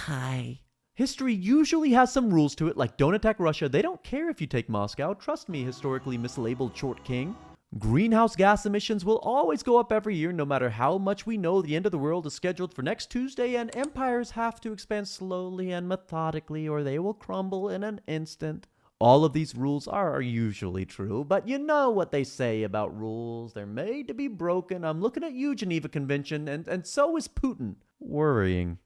Hi. History usually has some rules to it, like don't attack Russia. They don't care if you take Moscow. Trust me, historically mislabeled short king. Greenhouse gas emissions will always go up every year, no matter how much we know the end of the world is scheduled for next Tuesday, and empires have to expand slowly and methodically, or they will crumble in an instant. All of these rules are usually true, but you know what they say about rules. They're made to be broken. I'm looking at you, Geneva Convention, and so is Putin. Worrying.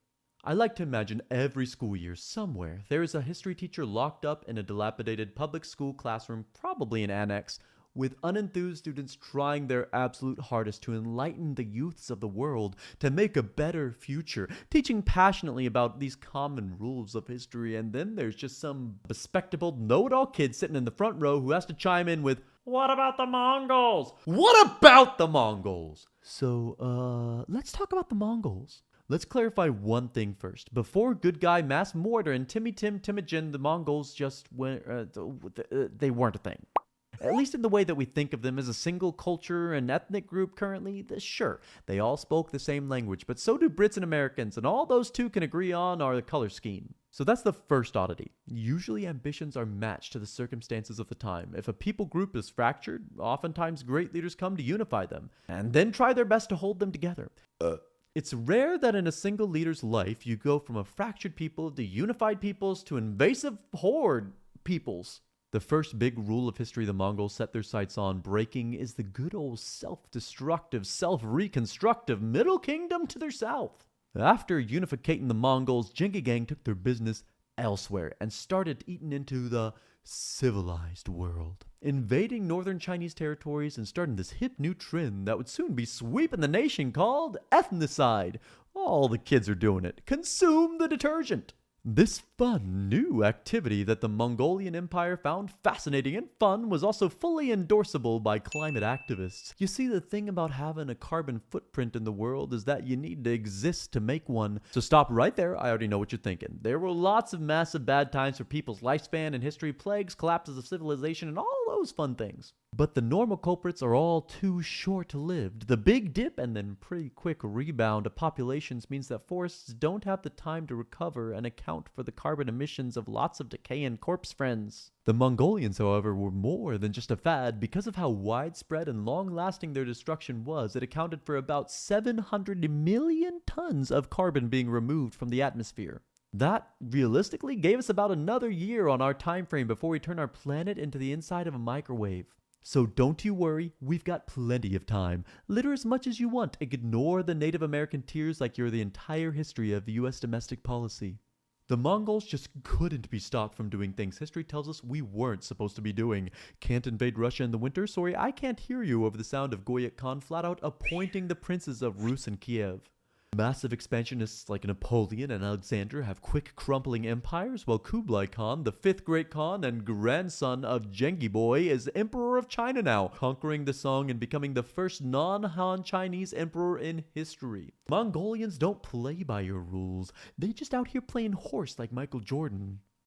I like to imagine every school year somewhere there is a history teacher locked up in a dilapidated public school classroom, probably an annex, with unenthused students trying their absolute hardest to enlighten the youths of the world to make a better future, teaching passionately about these common rules of history, and then there's just some bespectacled know-it-all kid sitting in the front row who has to chime in with, "What about the Mongols? What about the Mongols?" So, let's talk about the Mongols. Let's clarify one thing first. Before Good Guy, Mass Mortar, and Timmy Tim Timogen, the Mongols just they weren't a thing. At least in the way that we think of them as a single culture and ethnic group currently, sure, they all spoke the same language, but so do Brits and Americans, and all those two can agree on are the color scheme. So that's the first oddity. Usually ambitions are matched to the circumstances of the time. If a people group is fractured, oftentimes great leaders come to unify them, and then try their best to hold them together. It's rare that in a single leader's life you go from a fractured people to unified peoples to invasive horde peoples. The first big rule of history the Mongols set their sights on breaking is the good old self-destructive, self-reconstructive Middle Kingdom to their south. After unificating the Mongols, Genghis Gang took their business elsewhere and started eating into the civilized world, invading northern Chinese territories and starting this hip new trend that would soon be sweeping the nation called ethnocide. All the kids are doing it. Consume the detergent. This fun new activity that the Mongolian Empire found fascinating and fun was also fully endorsable by climate activists. You see, the thing about having a carbon footprint in the world is that you need to exist to make one. So stop right there. I already know what you're thinking. There were lots of massive bad times for people's lifespan in history, plagues, collapses of civilization, and all those fun things. But the normal culprits are all too short-lived. The big dip and then pretty quick rebound of populations means that forests don't have the time to recover and account for the carbon emissions of lots of decaying corpse friends. The Mongolians, however, were more than just a fad. Because of how widespread and long-lasting their destruction was, it accounted for about 700 million tons of carbon being removed from the atmosphere. That, realistically, gave us about another year on our time frame before we turn our planet into the inside of a microwave. So don't you worry, we've got plenty of time. Litter as much as you want. Ignore the Native American tears like you're the entire history of the U.S. domestic policy. The Mongols just couldn't be stopped from doing things history tells us we weren't supposed to be doing. Can't invade Russia in the winter? Sorry, I can't hear you over the sound of Goyek Khan flat out appointing the princes of Rus and Kiev. Massive expansionists like Napoleon and Alexander have quick crumbling empires, while Kublai Khan, the fifth great Khan and grandson of Genghis Boy, is emperor of China now, conquering the Song and becoming the first non-Han Chinese emperor in history. Mongolians don't play by your rules. They just out here playing horse like Michael Jordan.